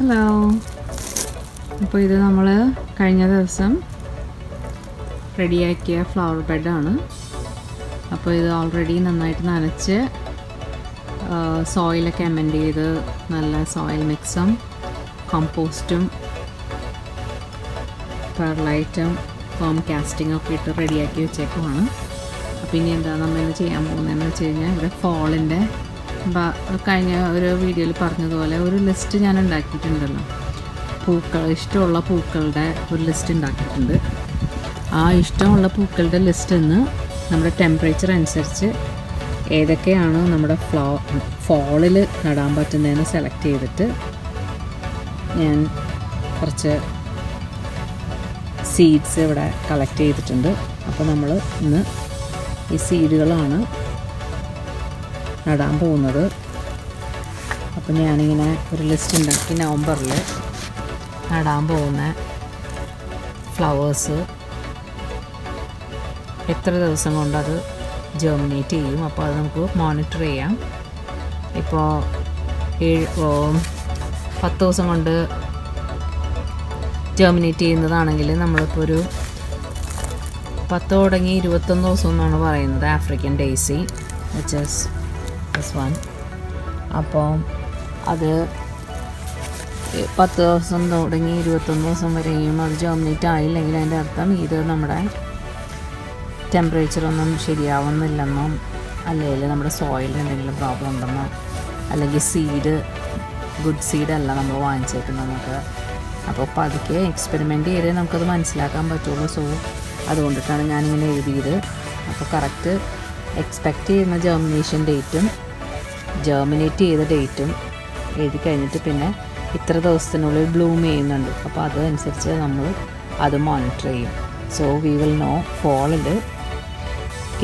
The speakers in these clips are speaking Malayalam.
ഹലോ. അപ്പോൾ ഇത് നമ്മൾ കഴിഞ്ഞ ദിവസം റെഡിയാക്കിയ ഫ്ലവർ ബെഡാണ്. അപ്പോൾ ഇത് ഓൾറെഡി നന്നായിട്ട് നനച്ച് സോയിലൊക്കെ അമെൻഡ് ചെയ്ത് നല്ല സോയിൽ മിക്സും കമ്പോസ്റ്റും പെർലൈറ്റും ഫോം കാസ്റ്റിംഗ് ഒക്കെ ഇട്ട് റെഡിയാക്കി വെച്ചേക്കുവാണ്. അപ്പോൾ ഇനി എന്താ നമ്മൾ ഇന്ന് ചെയ്യാൻ പോകുന്നതെന്ന് വെച്ച് കഴിഞ്ഞാൽ ഇവിടെ ഫോളിൻ്റെ കഴിഞ്ഞ ഒരു വീഡിയോയിൽ പറഞ്ഞതുപോലെ ഒരു ലിസ്റ്റ് ഞാൻ ഉണ്ടാക്കിയിട്ടുണ്ടല്ലോ. ഇഷ്ടമുള്ള പൂക്കളുടെ ഒരു ലിസ്റ്റ് ഉണ്ടാക്കിയിട്ടുണ്ട്. ആ ഇഷ്ടമുള്ള പൂക്കളുടെ ലിസ്റ്റിൽ നിന്ന് നമ്മുടെ ടെമ്പറേച്ചർ അനുസരിച്ച് ഏതൊക്കെയാണ് നമ്മുടെ ഫോളിൽ നടാൻ പറ്റുന്നതെന്ന് സെലക്ട് ചെയ്തിട്ട് ഞാൻ കുറച്ച് സീഡ്സ് ഇവിടെ കളക്ട് ചെയ്തിട്ടുണ്ട്. അപ്പോൾ നമ്മൾ ഇന്ന് ഈ സീഡുകളാണ് നടാൻ പോകുന്നത്. അപ്പോൾ ഞാനിങ്ങനെ ഒരു ലിസ്റ്റ് ഉണ്ടാക്കി നവംബറിൽ നടാൻ പോകുന്ന ഫ്ലവേഴ്സ് എത്ര ദിവസം കൊണ്ടത് ജെർമിനേറ്റ് ചെയ്യും. അപ്പോൾ അത് നമുക്ക് മോണിറ്റർ ചെയ്യാം. ഇപ്പോൾ 10 ദിവസം കൊണ്ട് ജെർമിനേറ്റ് ചെയ്യുന്നതാണെങ്കിൽ നമ്മളിപ്പോൾ ഒരു 10 തുടങ്ങി 21 ദിവസം എന്നാണ് പറയുന്നത്. African Daisy which is this one. അപ്പോൾ അത് 10 ദിവസം തുടങ്ങി 21 ദിവസം വരെയും അത് ജെർമിനേറ്റ് ആയില്ലെങ്കിൽ അതിൻ്റെ അർത്ഥം ഇത് നമ്മുടെ ടെമ്പറേച്ചറൊന്നും ശരിയാവുന്നില്ലെന്നോ, അല്ലെങ്കിൽ നമ്മുടെ സോയിലിന് എന്തെങ്കിലും പ്രോബ്ലം ഉണ്ടെന്നോ, അല്ലെങ്കിൽ സീഡ് ഗുഡ് സീഡല്ല നമ്മൾ വാങ്ങിച്ചേക്കുന്നതൊക്കെ. അപ്പോൾ പതുക്കെ എക്സ്പെരിമെൻ്റ് ചെയ്തേ നമുക്കത് മനസ്സിലാക്കാൻ പറ്റുള്ളൂ. സോ അതുകൊണ്ടിട്ടാണ് ഞാനിങ്ങനെ എഴുതിയത്. അപ്പോൾ കറക്റ്റ് എക്സ്പെക്റ്റ് ചെയ്യുന്ന ജെർമിനേഷൻ ഡേറ്റും ജെർമിനേറ്റ് ചെയ്ത ഡേറ്റും എഴുതി കഴിഞ്ഞിട്ട് പിന്നെ ഇത്ര ദിവസത്തിനുള്ളിൽ ബ്ലൂം ചെയ്യുന്നുണ്ട്. അപ്പോൾ അതനുസരിച്ച് നമ്മൾ അത് മോണിറ്റർ ചെയ്യും. സോ വി വിൽ നോ ഫോളിൽ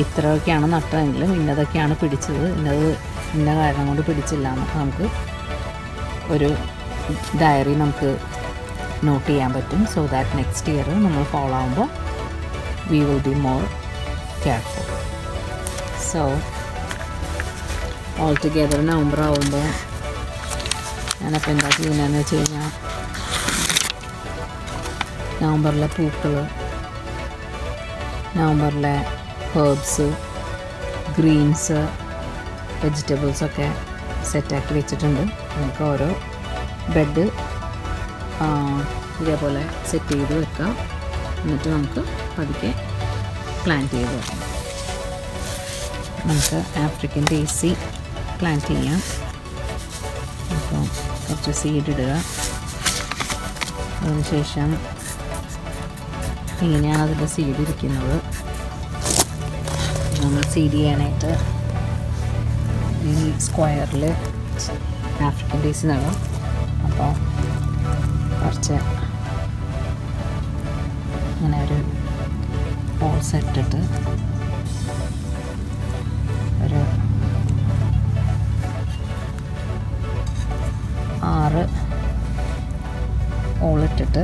ഇത്രയൊക്കെയാണ് നട്ടതെങ്കിലും ഇന്നതൊക്കെയാണ് പിടിച്ചത്, ഇന്ന കാരണം കൊണ്ട് പിടിച്ചില്ല എന്നൊക്കെ നമുക്ക് ഒരു ഡയറി നമുക്ക് നോട്ട് ചെയ്യാൻ പറ്റും. സോ ദാറ്റ് നെക്സ്റ്റ് ഇയർ നമ്മൾ ഫോളോ ആകുമ്പോൾ we will be more careful. So all together November ആകുമ്പോൾ ഞാനപ്പോൾ എന്താ ചെയ്യുന്നതെന്ന് വെച്ച് കഴിഞ്ഞാൽ നവംബറിലെ പൂക്കൾ, നവംബറിലെ ഹെർബ്സ്, ഗ്രീൻസ്, വെജിറ്റബിൾസൊക്കെ സെറ്റാക്കി വെച്ചിട്ടുണ്ട്. നമുക്ക് ഓരോ ബെഡ് ഇതേപോലെ സെറ്റ് ചെയ്ത് വെക്കാം. എന്നിട്ട് നമുക്ക് പതുക്കെ പ്ലാന്റ് ചെയ്ത് വെക്കാം. നമുക്ക് ആഫ്രിക്കൻ ഡെയ്സി പ്ലാന്റ് ചെയ്യാം. അപ്പോൾ കുറച്ച് സീഡ് ഇടുക. അതിനുശേഷം ഇങ്ങനെയാണ് അതിൻ്റെ സീഡ് ഇരിക്കുന്നത്. നമ്മൾ സീഡ് ചെയ്യാനായിട്ട് ഈ സ്ക്വയറിൽ ആഫ്രിക്കൻ ഡെയ്സി നടാം. അപ്പോൾ കുറച്ച് ഇങ്ങനെ ഒരു ഹോൾസ് ഇട്ടിട്ട് ഒരു 6 ഹോളിട്ടിട്ട്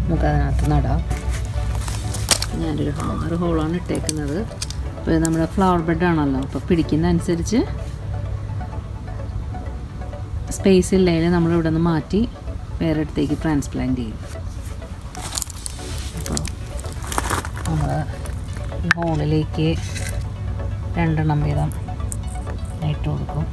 നമുക്കതിനകത്ത് നടാം. ഞാനൊരു 6 ഹോളാണ് ഇട്ടേക്കുന്നത്. അപ്പോൾ നമ്മുടെ ഫ്ലവർ ബെഡാണല്ലോ, അപ്പോൾ പിടിക്കുന്ന അനുസരിച്ച് സ്പേസ് ഇല്ലെങ്കിൽ നമ്മളിവിടെ നിന്ന് മാറ്റി വേറെ അടുത്തേക്ക് ട്രാൻസ്പ്ലാന്റ് ചെയ്യും. അപ്പോൾ നമ്മൾ ഈ ഹോളിലേക്ക് 2 എണ്ണം വീതം ഇട്ട് കൊടുക്കും.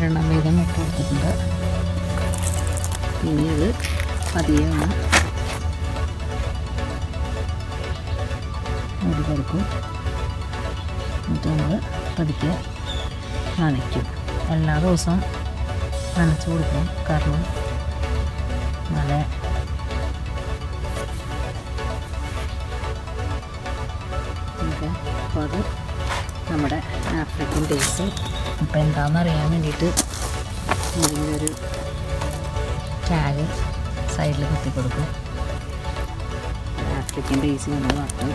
രണ്ടെണ്ണം വീതം ഇട്ട് കൊടുത്തിട്ടുണ്ട്. ഇനി ഇത് പതിയെ മൂടി കൊടുക്കും. എന്നിട്ട് നമ്മൾ പതുക്കെ നനയ്ക്കും. എല്ലാ ദിവസവും നനച്ച് കൊടുക്കും. കാരണം നല്ല അപ്പോൾ അത് നമ്മുടെ ആഫ്രിക്കൻ ഡേയ്സ്. അപ്പോൾ എന്താണെന്ന് അറിയാൻ വേണ്ടിയിട്ട് ഇതിൻ്റെ ഒരു ടാഗ് സൈഡിൽ കുത്തി കൊടുക്കും. ആഫ്രിക്കൻ ഡേയ്സ് നമ്മൾ നട്ടു.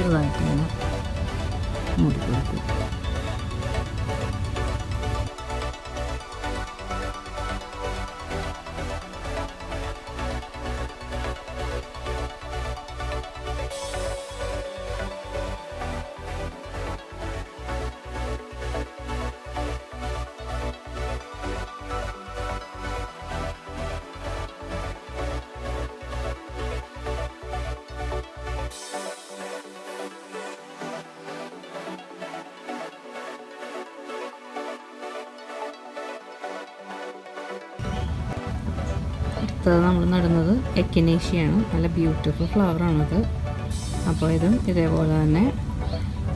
ചെറുതായിട്ട് ഇങ്ങനെ മൂടി കൊടുക്കും. അടുത്തത് നമ്മൾ നടുന്നത് എക്കിനേഷ്യയാണ്. നല്ല ബ്യൂട്ടിഫുൾ ഫ്ലവറാണത്. അപ്പോൾ ഇതും ഇതേപോലെ തന്നെ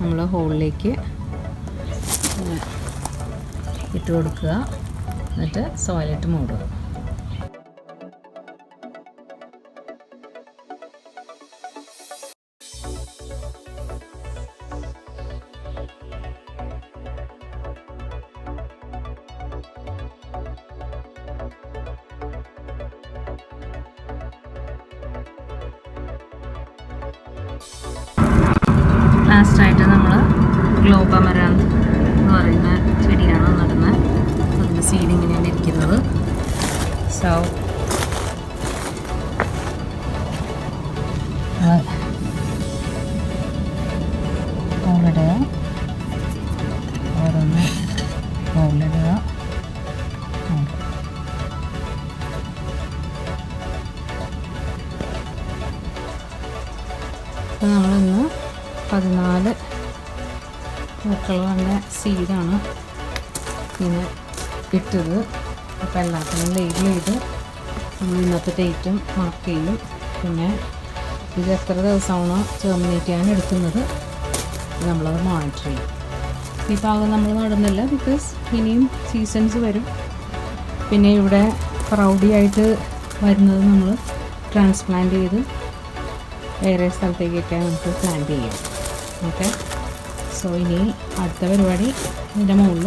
നമ്മൾ ഹോളിലേക്ക് ഇട്ട് കൊടുക്കുക, എന്നിട്ട് സോയിലിട്ട് മൂടുക. ലാസ്റ്റായിട്ട് നമ്മൾ ഗ്ലോബ മരാന്ത് എന്ന് പറയുന്ന ചെടിയാണ് നടുന്നത്. അതിൻ്റെ സീഡ് ഇങ്ങനെയാണ് ഇരിക്കുന്നത്. സോ ഓളിടുക, ഓരോന്ന് ഓളിടുക. അപ്പോൾ നമ്മളിന്ന് 14 പൂക്കളുള്ള സീഡാണ് ഇങ്ങനെ ഇട്ടത്. അപ്പോൾ എല്ലാത്തിനും ലേബിൾ ചെയ്ത് ഇന്നത്തെ ഡേറ്റും മാർക്ക് ചെയ്യും. പിന്നെ ഇത് എത്ര ദിവസമാണോ ടെർമിനേറ്റ് ചെയ്യാൻ എടുക്കുന്നത് നമ്മളത് മോണിറ്റർ ചെയ്യും. ഈ ഭാഗം നമ്മൾ നടുന്നില്ല, ബിക്കോസ് ഇനിയും സീസൺസ് വരും. പിന്നെ ഇവിടെ ക്രൗഡി ആയിട്ട് വരുന്നത് നമ്മൾ ട്രാൻസ്പ്ലാന്റ് ചെയ്ത് വേറെ സ്ഥലത്തേക്കൊക്കെ നമുക്ക് പ്ലാന്റ് ചെയ്യാം. ഓക്കെ, സോ ഇനി അടുത്ത പരിപാടി ഇതിൻ്റെ മുകളിൽ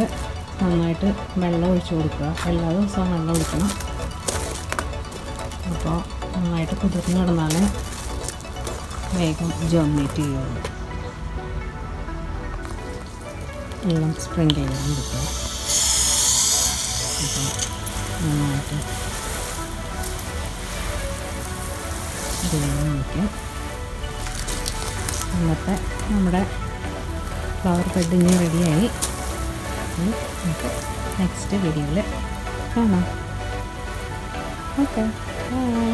നന്നായിട്ട് വെള്ളം ഒഴിച്ചു കൊടുക്കുക. എല്ലാ ദിവസവും വെള്ളം ഒഴിക്കണം. അപ്പോൾ നന്നായിട്ട് കുതിർന്ന് കിടന്നാലേ വേഗം ജെർമിനേറ്റ് ചെയ്യുള്ളൂ. വെള്ളം സ്പ്രിങ്കിൾ ചെയ്യാൻ കൊടുക്കുക. അപ്പോൾ നന്നായിട്ട് ഇതെല്ലാം വയ്ക്കാം. ഇന്നത്തെ നമ്മുടെ ഫ്ലവർ ബെഡിങ് റെഡിയായി. നമുക്ക് നെക്സ്റ്റ് വീഡിയോയിൽ കാണാം. Okay, by.